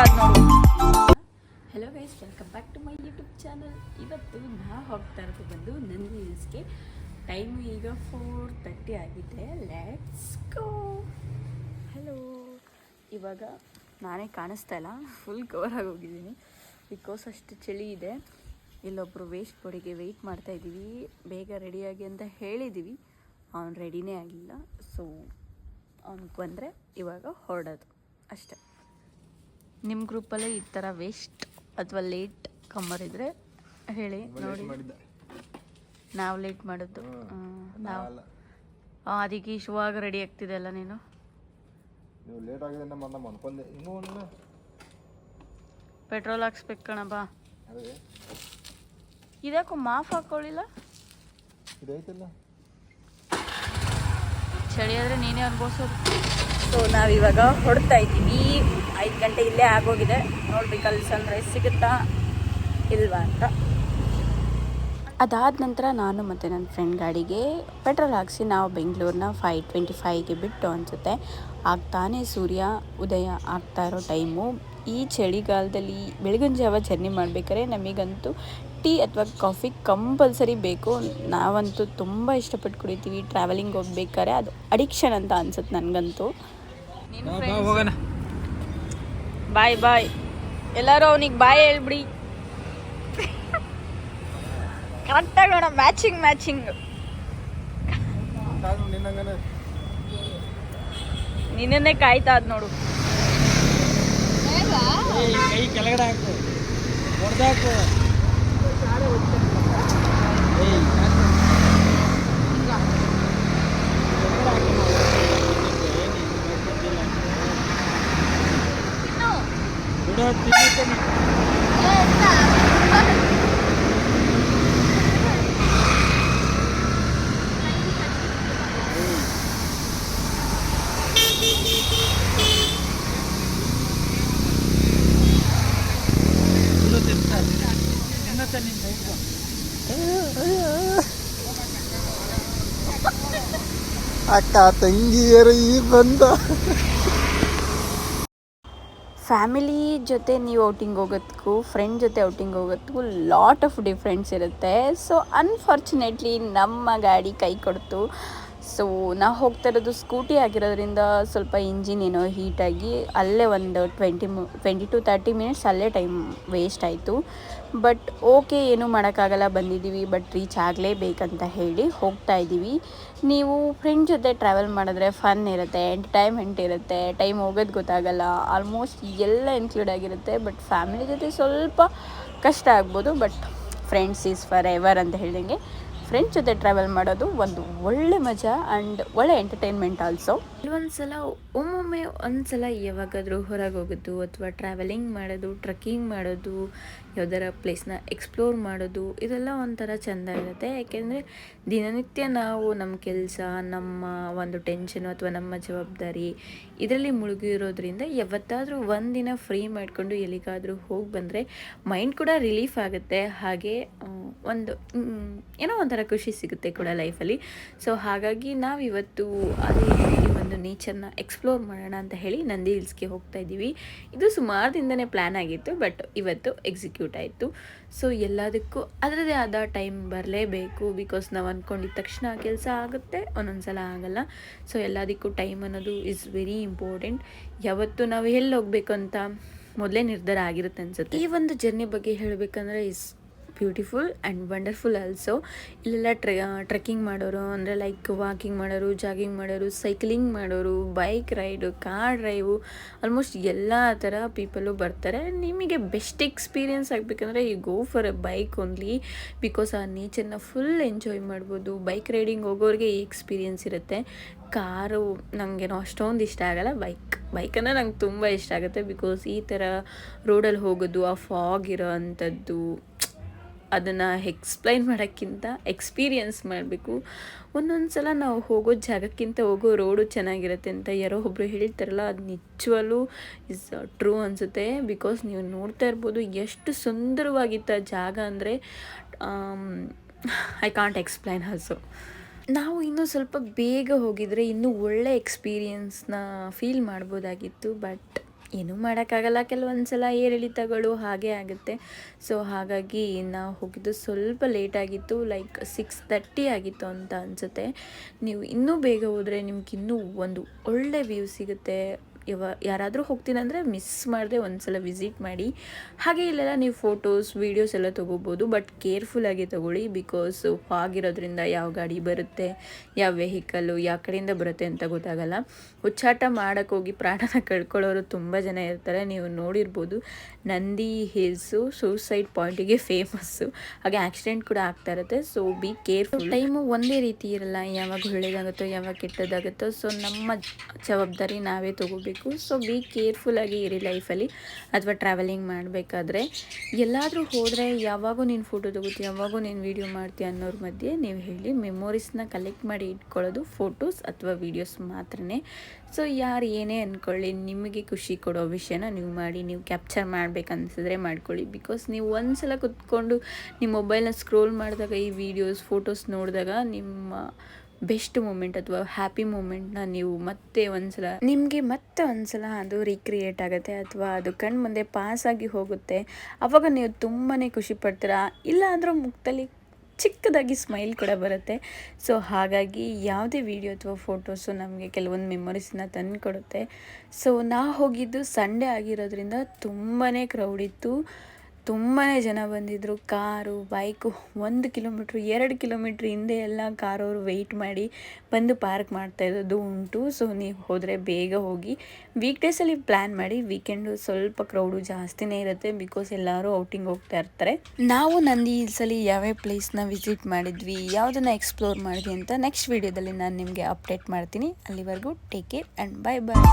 ಆದ್ ನೋಡು. Hello guys, welcome back to my YouTube channel. ಇವತ್ತು ನಾ ಹೋಗ್ತಾ ಇರೋದು ಬಂದು ನಂದಿ ಹಿಲ್ಸ್ಗೆ. ಟೈಮು ಈಗ 4:30 ಆಗಿದೆ. Let's go. ಹಲೋ. ಇವಾಗ ನಾನೇ ಕಾಣಿಸ್ತಾ ಇಲ್ಲ, ಫುಲ್ ಕವರ್ ಆಗಿ ಹೋಗಿದ್ದೀನಿ ಬಿಕಾಸ್ ಅಷ್ಟು ಚಳಿ ಇದೆ. ಇಲ್ಲೊಬ್ಬರು ವೇಸ್ಟ್ ಬಾಡಿಗೆ ವೆಯ್ಟ್ ಮಾಡ್ತಾ ಇದ್ದೀವಿ, ಬೇಗ ರೆಡಿಯಾಗಿ ಅಂತ ಹೇಳಿದ್ದೀವಿ. ಅವ್ನು ರೆಡಿನೇ ಆಗಿಲ್ಲ. ಸೊ ಅವ್ನಿಗೆ ಬಂದರೆ ಇವಾಗ ಹೊರಡೋದು ಅಷ್ಟೆ. ನಿಮ್ಮ ಗ್ರೂಪಲ್ಲೇ ಈ ಥರ ವೇಸ್ಟ್ ಅಥವಾ ಲೇಟ್ ಕಮ್ಮರ್ ಇದ್ದರೆ ಹೇಳಿ ನೋಡಿ. ನಾವು ಲೇಟ್ ಮಾಡೋದು ನಾವು ಅದಕ್ಕೆ ಇಷ್ಟವಾಗ ರೆಡಿ ಆಗ್ತಿದೆ ಅಲ್ಲ ನೀನು. ಲೇಟ್ ಆಗಿದೆ ನಮ್ಮ ಅನ್ಕೊಂಡೆ. ಇನ್ನೂ ಪೆಟ್ರೋಲ್ ಹಾಕ್ಸ್ಬೇಕು ಕಣ ಬಾ. ಇದಕ್ಕೂ ಮಾಫ್ ಹಾಕೊಳ್ಳಿಲ್ಲ. ಇದೈತಲ್ಲ ಚಳಿ ಆದರೆ ನೀನೇ ಅನ್ಭವಿಸೋದು. ಸೊ ನಾವಿವಾಗ ಹೊಡ್ತಾ ಇದ್ದೀವಿ. 5 ಗಂಟೆ ಇಲ್ಲೇ ಆಗೋಗಿದೆ. ನೋಡ್ಬೇಕು ಅಲ್ಲಿ ಸನ್ರೈಸ್ ಸಿಗುತ್ತಾ ಇಲ್ವಾ ಅಂತ. ಅದಾದ ನಂತರ ನಾನು ಮತ್ತು ನನ್ನ ಫ್ರೆಂಡ್ ಗಾಡಿಗೆ ಪೆಟ್ರೋಲ್ ಹಾಕಿಸಿ ನಾವು ಬೆಂಗಳೂರನ್ನ 5:25ಗೆ ಬಿಟ್ಟು ಅನಿಸುತ್ತೆ. ಆಗ್ತಾನೆ ಸೂರ್ಯ ಉದಯ ಆಗ್ತಾ ಇರೋ ಟೈಮು. ಈ ಚಳಿಗಾಲದಲ್ಲಿ ಬೆಳಗಿನ ಜಾವ ಜರ್ನಿ ಮಾಡಬೇಕಾದ್ರೆ ನಮಗಂತೂ ಟೀ ಅಥವಾ ಕಾಫಿ ಕಂಪಲ್ಸರಿ ಬೇಕು. ನಾವಂತೂ ತುಂಬ ಇಷ್ಟಪಟ್ಟು ಕುಡಿತೀವಿ ಟ್ರಾವೆಲಿಂಗ್ ಹೋಗ್ಬೇಕಾದ್ರೆ. ಅದು ಅಡಿಕ್ಷನ್ ಅಂತ ಅನ್ಸುತ್ತೆ ನನಗಂತೂ. ಬಾಯ್ ಬಾಯ್ ಎಲ್ಲರೂ ಅವನಿಗೆ ಬಾಯ್ ಹೇಳ್ಬಿಡಿ. ಕರೆಕ್ಟಾಗಿ ನೋಡ, ಮ್ಯಾಚಿಂಗ್ ನಿನ್ನೇ ಕಾಯ್ತಾ ಅದ್ ನೋಡು. ಕೈ ಕೆಳಗಡೆ ಹಾಕು, ಹೊಡೆದಾಕು. ಅಕ್ಕ ತಂಗಿಯರು ಈಗ ಬಂದ. ಫ್ಯಾಮಿಲಿ ಜೊತೆ ನೀವು ಔಟಿಂಗ್ ಹೋಗೋದಕ್ಕೂ ಫ್ರೆಂಡ್ ಜೊತೆ ಔಟಿಂಗ್ ಹೋಗೋದಕ್ಕೂ ಲಾಟ್ ಆಫ್ ಡಿಫ್ರೆನ್ಸ್ ಇರುತ್ತೆ. ಸೊ ಅನ್ಫಾರ್ಚುನೇಟ್ಲಿ ನಮ್ಮ ಗಾಡಿ ಕೈ ಕೊಡ್ತು. ಸೊ ನಾವು ಹೋಗ್ತಾ ಇರೋದು ಸ್ಕೂಟಿ ಆಗಿರೋದ್ರಿಂದ ಸ್ವಲ್ಪ ಇಂಜಿನ್ ಏನೋ ಹೀಟಾಗಿ ಅಲ್ಲೇ ಒಂದು 20 to 30 ಮಿನಿಟ್ಸ್ ಅಲ್ಲೇ ಟೈಮ್ ವೇಸ್ಟ್ ಆಯಿತು. ಬಟ್ ಓಕೆ, ಏನೂ ಮಾಡೋಕ್ಕಾಗಲ್ಲ, ಬಂದಿದ್ದೀವಿ. ಬಟ್ ರೀಚ್ ಆಗಲೇಬೇಕಂತ ಹೇಳಿ ಹೋಗ್ತಾ ಇದ್ದೀವಿ. ನೀವು ಫ್ರೆಂಡ್ ಜೊತೆ ಟ್ರಾವೆಲ್ ಮಾಡಿದ್ರೆ ಫನ್ ಇರುತ್ತೆ, ಎಂಟರ್ಟೈನ್ಮೆಂಟ್ ಇರುತ್ತೆ, ಟೈಮ್ ಹೋಗೋದು ಗೊತ್ತಾಗಲ್ಲ, ಆಲ್ಮೋಸ್ಟ್ ಎಲ್ಲ ಇನ್ಕ್ಲೂಡ್ ಆಗಿರುತ್ತೆ. ಬಟ್ ಫ್ಯಾಮಿಲಿ ಜೊತೆ ಸ್ವಲ್ಪ ಕಷ್ಟ ಆಗ್ಬೋದು. But friends is for ever ಅಂತ ಹೇಳಿದಂಗೆ ಫ್ರೆಂಡ್ಸ್ ಜೊತೆ ಟ್ರಾವೆಲ್ ಮಾಡೋದು ಒಂದು ಒಳ್ಳೆ ಮಜಾ ಆ್ಯಂಡ್ ಒಳ್ಳೆ ಎಂಟರ್ಟೈನ್ಮೆಂಟ್ ಆಲ್ಸೋ. ಒಮ್ಮೊಮ್ಮೆ ಒಂದ್ಸಲ ಯಾವಾಗಾದರೂ ಹೊರಗೆ ಹೋಗೋದು ಅಥವಾ ಟ್ರಾವೆಲಿಂಗ್ ಮಾಡೋದು, ಟ್ರಕ್ಕಿಂಗ್ ಮಾಡೋದು, ಯಾವ್ದಾರ ಪ್ಲೇಸ್ನ ಎಕ್ಸ್ಪ್ಲೋರ್ ಮಾಡೋದು, ಇದೆಲ್ಲ ಒಂಥರ ಚೆಂದ ಇರುತ್ತೆ. ಯಾಕೆಂದರೆ ದಿನನಿತ್ಯ ನಾವು ನಮ್ಮ ಕೆಲಸ, ನಮ್ಮ ಒಂದು ಟೆನ್ಷನು ಅಥವಾ ನಮ್ಮ ಜವಾಬ್ದಾರಿ ಇದರಲ್ಲಿ ಮುಳುಗಿರೋದ್ರಿಂದ ಯಾವತ್ತಾದರೂ ಒಂದಿನ ಫ್ರೀ ಮಾಡಿಕೊಂಡು ಎಲ್ಲಿಗಾದರೂ ಹೋಗಿ ಬಂದರೆ ಮೈಂಡ್ ಕೂಡ ರಿಲೀಫ್ ಆಗುತ್ತೆ. ಹಾಗೆ ಒಂದು ಏನೋ ಒಂಥರ ಖುಷಿ ಸಿಗುತ್ತೆ ಕೂಡ ಲೈಫಲ್ಲಿ. ಸೊ ಹಾಗಾಗಿ ನಾವಿವತ್ತು ಅದೇ ಈ ಒಂದು ನೇಚರ್ನ ಎಕ್ಸ್ಪ್ಲೋರ್ ಮಾಡೋಣ ಅಂತ ಹೇಳಿ ನಂದಿ ಹಿಲ್ಸ್ಗೆ ಹೋಗ್ತಾ ಇದ್ದೀವಿ. ಇದು ಸುಮಾರು ದಿನದೇ ಪ್ಲ್ಯಾನ್ ಆಗಿತ್ತು, ಬಟ್ ಇವತ್ತು ಎಕ್ಸಿಕ್ಯೂಟ್ ಆಯಿತು. ಸೊ ಎಲ್ಲದಕ್ಕೂ ಅದರದೇ ಆದ ಟೈಮ್ ಬರಲೇಬೇಕು. ಬಿಕಾಸ್ ನಾವು ಅಂದ್ಕೊಂಡಿದ್ದ ತಕ್ಷಣ ಕೆಲಸ ಆಗುತ್ತೆ, ಒಂದೊಂದು ಸಲ ಆಗಲ್ಲ. ಸೊ ಎಲ್ಲದಕ್ಕೂ ಟೈಮ್ ಅನ್ನೋದು ಈಸ್ ವೆರಿ ಇಂಪಾರ್ಟೆಂಟ್. ಯಾವತ್ತು ನಾವು ಎಲ್ಲಿ ಹೋಗಬೇಕು ಅಂತ ಮೊದಲೇ ನಿರ್ಧಾರ ಆಗಿರುತ್ತೆ ಅನಿಸುತ್ತೆ. ಈ ಒಂದು ಜರ್ನಿ ಬಗ್ಗೆ ಹೇಳಬೇಕಂದ್ರೆ is beautiful and wonderful also. ಇಲ್ಲೆಲ್ಲ ಟ್ರೆಕ್ಕಿಂಗ್ ಮಾಡೋರು ಅಂದರೆ ಲೈಕ್ ವಾಕಿಂಗ್ ಮಾಡೋರು, ಜಾಗಿಂಗ್ ಮಾಡೋರು, ಸೈಕ್ಲಿಂಗ್ ಮಾಡೋರು, bike ride, car drive, almost ಎಲ್ಲ ಥರ ಪೀಪಲು ಬರ್ತಾರೆ. ನಿಮಗೆ ಬೆಸ್ಟ್ ಎಕ್ಸ್ಪೀರಿಯೆನ್ಸ್ ಆಗಬೇಕಂದ್ರೆ you go for a bike only. Because ಆ ನೇಚರ್ನ ಫುಲ್ ಎಂಜಾಯ್ ಮಾಡ್ಬೋದು. ಬೈಕ್ ರೈಡಿಂಗ್ ಹೋಗೋರಿಗೆ ಈ ಎಕ್ಸ್ಪೀರಿಯೆನ್ಸ್ ಇರುತ್ತೆ. ಕಾರು ನನಗೇನೋ ಅಷ್ಟೊಂದು ಇಷ್ಟ ಆಗಲ್ಲ. ಬೈಕನ್ನು ನಂಗೆ ತುಂಬ ಇಷ್ಟ ಆಗುತ್ತೆ. ಬಿಕಾಸ್ ಈ ಥರ ರೋಡಲ್ಲಿ ಹೋಗೋದು, ಆ ಫಾಗ್ ಇರೋ ಅಂಥದ್ದು, ಅದನ್ನು ಎಕ್ಸ್ಪ್ಲೈನ್ ಮಾಡೋಕ್ಕಿಂತ ಎಕ್ಸ್ಪೀರಿಯೆನ್ಸ್ ಮಾಡಬೇಕು. ಒಂದೊಂದು ಸಲ ನಾವು ಹೋಗೋ ಜಾಗಕ್ಕಿಂತ ಹೋಗೋ ರೋಡು ಚೆನ್ನಾಗಿರುತ್ತೆ ಅಂತ ಯಾರೋ ಒಬ್ಬರು ಹೇಳ್ತಾರಲ್ಲ, ಅದು ನಿಜವಾಗ್ಲೂ ಇಸ್ ಟ್ರೂ ಅನಿಸುತ್ತೆ. ಬಿಕಾಸ್ ನೀವು ನೋಡ್ತಾ ಇರ್ಬೋದು ಎಷ್ಟು ಸುಂದರವಾಗಿತ್ತು ಆ ಜಾಗ ಅಂದರೆ ಐ ಕಾಂಟ್ ಎಕ್ಸ್ಪ್ಲೈನ್ ಆಲ್ಸೋ. ನಾವು ಇನ್ನೂ ಸ್ವಲ್ಪ ಬೇಗ ಹೋಗಿದರೆ ಇನ್ನೂ ಒಳ್ಳೆ ಎಕ್ಸ್ಪೀರಿಯೆನ್ಸ್ನ ಫೀಲ್ ಮಾಡ್ಬೋದಾಗಿತ್ತು. ಬಟ್ ಏನೂ ಮಾಡೋಕ್ಕಾಗಲ್ಲ, ಕೆಲವೊಂದು ಸಲ ಏರಿಳಿತಗಳು ಹಾಗೆ ಆಗುತ್ತೆ. ಸೊ ಹಾಗಾಗಿ ನಾವು ಹೋಗಿದ್ದು ಸ್ವಲ್ಪ ಲೇಟ್ ಆಗಿತ್ತು, ಲೈಕ್ 6:30 ಆಗಿತ್ತು ಅಂತ ಅನಿಸುತ್ತೆ. ನೀವು ಇನ್ನೂ ಬೇಗ ಹೋದರೆ ನಿಮ್ಗೆ ಇನ್ನೂ ಒಂದು ಒಳ್ಳೆ ವ್ಯೂ ಸಿಗುತ್ತೆ. ಯಾರಾದರೂ ಹೋಗ್ತೀನಂದರೆ ಮಿಸ್ ಮಾಡದೆ ಒಂದು ಸಲ ವಿಸಿಟ್ ಮಾಡಿ. ಹಾಗೆ ಇಲ್ಲೆಲ್ಲ ನೀವು ಫೋಟೋಸ್ ವೀಡಿಯೋಸ್ ಎಲ್ಲ ತೊಗೋಬೋದು, ಬಟ್ ಕೇರ್ಫುಲ್ಲಾಗಿ ತೊಗೊಳ್ಳಿ. ಬಿಕಾಸ್ ಆಗಿರೋದ್ರಿಂದ ಯಾವ ಗಾಡಿ ಬರುತ್ತೆ, ಯಾವ ವೆಹಿಕಲ್ಲು ಯಾವ ಕಡೆಯಿಂದ ಬರುತ್ತೆ ಅಂತ ಗೊತ್ತಾಗಲ್ಲ. ಹುಚ್ಚಾಟ ಮಾಡೋಕ್ಕೆ ಹೋಗಿ ಪ್ರಾಣನ ಕಳ್ಕೊಳ್ಳೋರು ತುಂಬ ಜನ ಇರ್ತಾರೆ. ನೀವು ನೋಡಿರ್ಬೋದು, ನಂದಿ ಹಿಲ್ಸು ಸೂಸೈಡ್ ಪಾಯಿಂಟಿಗೆ ಫೇಮಸ್ಸು. ಹಾಗೆ ಆಕ್ಸಿಡೆಂಟ್ ಕೂಡ ಆಗ್ತಾ ಇರುತ್ತೆ. So be careful. ಟೈಮು ಒಂದೇ ರೀತಿ ಇರಲ್ಲ, ಯಾವಾಗ ಒಳ್ಳೆಯದಾಗುತ್ತೋ ಯಾವಾಗ ಕೆಟ್ಟದಾಗುತ್ತೋ. ಸೊ ನಮ್ಮ ಜವಾಬ್ದಾರಿ ನಾವೇ ತೊಗೋಬೇಕು. ಸೊ ಬಿ ಕೇರ್ಫುಲ್ಲಾಗಿ ಇರಿ ಲೈಫಲ್ಲಿ. ಅಥವಾ ಟ್ರಾವೆಲಿಂಗ್ ಮಾಡಬೇಕಾದ್ರೆ ಎಲ್ಲಾದರೂ ಹೋದರೆ ಯಾವಾಗೂ ನೀನು ಫೋಟೋ ತೊಗೋತೀಯ, ಯಾವಾಗೂ ನೀನು ವೀಡಿಯೋ ಮಾಡ್ತೀಯ ಅನ್ನೋರ ಮಧ್ಯೆ ನೀವು ಹೇಳಿ. ಮೆಮೊರೀಸ್ನ ಕಲೆಕ್ಟ್ ಮಾಡಿ ಇಟ್ಕೊಳ್ಳೋದು ಫೋಟೋಸ್ ಅಥವಾ ವೀಡಿಯೋಸ್ ಮಾತ್ರನೇ. ಸೊ ಯಾರು ಏನೇ ಅಂದ್ಕೊಳ್ಳಿ, ನಿಮಗೆ ಖುಷಿ ಕೊಡೋ ವಿಷಯನ ನೀವು ಮಾಡಿ. ನೀವು ಕ್ಯಾಪ್ಚರ್ ಮಾಡಬೇಕನ್ಸಿದ್ರೆ ಮಾಡ್ಕೊಳ್ಳಿ. ಬಿಕಾಸ್ ನೀವು ಒಂದು ಸಲ ಕುತ್ಕೊಂಡು ನಿಮ್ಮ ಮೊಬೈಲ್ನ ಸ್ಕ್ರೋಲ್ ಮಾಡಿದಾಗ ಈ ವೀಡಿಯೋಸ್ ಫೋಟೋಸ್ ನೋಡಿದಾಗ ನಿಮ್ಮ ಬೆಸ್ಟ್ ಮೂಮೆಂಟ್ ಅಥವಾ ಹ್ಯಾಪಿ ಮೂಮೆಂಟ್ನ ನೀವು ನಿಮಗೆ ಮತ್ತೆ ಒಂದು ಸಲ ಅದು ರೀಕ್ರಿಯೇಟ್ ಆಗುತ್ತೆ ಅಥವಾ ಅದು ಕಣ್ಣು ಮುಂದೆ ಪಾಸಾಗಿ ಹೋಗುತ್ತೆ. ಆವಾಗ ನೀವು ತುಂಬಾ ಖುಷಿ ಪಡ್ತೀರಾ. ಇಲ್ಲ ಅಂದರೂ ಮುಖದಲ್ಲಿ ಚಿಕ್ಕದಾಗಿ ಸ್ಮೈಲ್ ಕೂಡ ಬರುತ್ತೆ. ಸೊ ಹಾಗಾಗಿ ಯಾವುದೇ ವಿಡಿಯೋ ಅಥವಾ ಫೋಟೋಸು ನಮಗೆ ಕೆಲವೊಂದು ಮೆಮೊರೀಸ್ನ ತಂದು ಕೊಡುತ್ತೆ. ಸೊ ನಾವು ಹೋಗಿದ್ದು ಸಂಡೇ ಆಗಿರೋದ್ರಿಂದ ತುಂಬಾ ಕ್ರೌಡ್ ಇತ್ತು, ತುಂಬಾ ಜನ ಬಂದಿದ್ದರು. ಕಾರು ಬೈಕು 1 ಕಿಲೋಮೀಟ್ರ್ 2 ಕಿಲೋಮೀಟ್ರ್ ಹಿಂದೆ ಎಲ್ಲ ಕಾರವರು ವೆಯ್ಟ್ ಮಾಡಿ ಬಂದು ಪಾರ್ಕ್ ಮಾಡ್ತಾ ಇರೋದು ಉಂಟು. ಸೊ ನೀವು ಹೋದರೆ ಬೇಗ ಹೋಗಿ. ವೀಕ್ ಡೇಸಲ್ಲಿ ಪ್ಲ್ಯಾನ್ ಮಾಡಿ, ವೀಕೆಂಡು ಸ್ವಲ್ಪ ಕ್ರೌಡು ಜಾಸ್ತಿನೇ ಇರುತ್ತೆ. ಬಿಕಾಸ್ ಎಲ್ಲರೂ ಔಟಿಂಗ್ ಹೋಗ್ತಾ ಇರ್ತಾರೆ. ನಾವು ನಂದಿ ಹಿಲ್ಸಲ್ಲಿ ಯಾವ್ಯಾವ ಪ್ಲೇಸ್ನ ವಿಸಿಟ್ ಮಾಡಿದ್ವಿ, ಯಾವುದನ್ನು ಎಕ್ಸ್ಪ್ಲೋರ್ ಮಾಡಿದ್ವಿ ಅಂತ ನೆಕ್ಸ್ಟ್ ವೀಡಿಯೋದಲ್ಲಿ ನಾನು ನಿಮಗೆ ಅಪ್ಡೇಟ್ ಮಾಡ್ತೀನಿ. ಅಲ್ಲಿವರೆಗೂ take care and bye bye.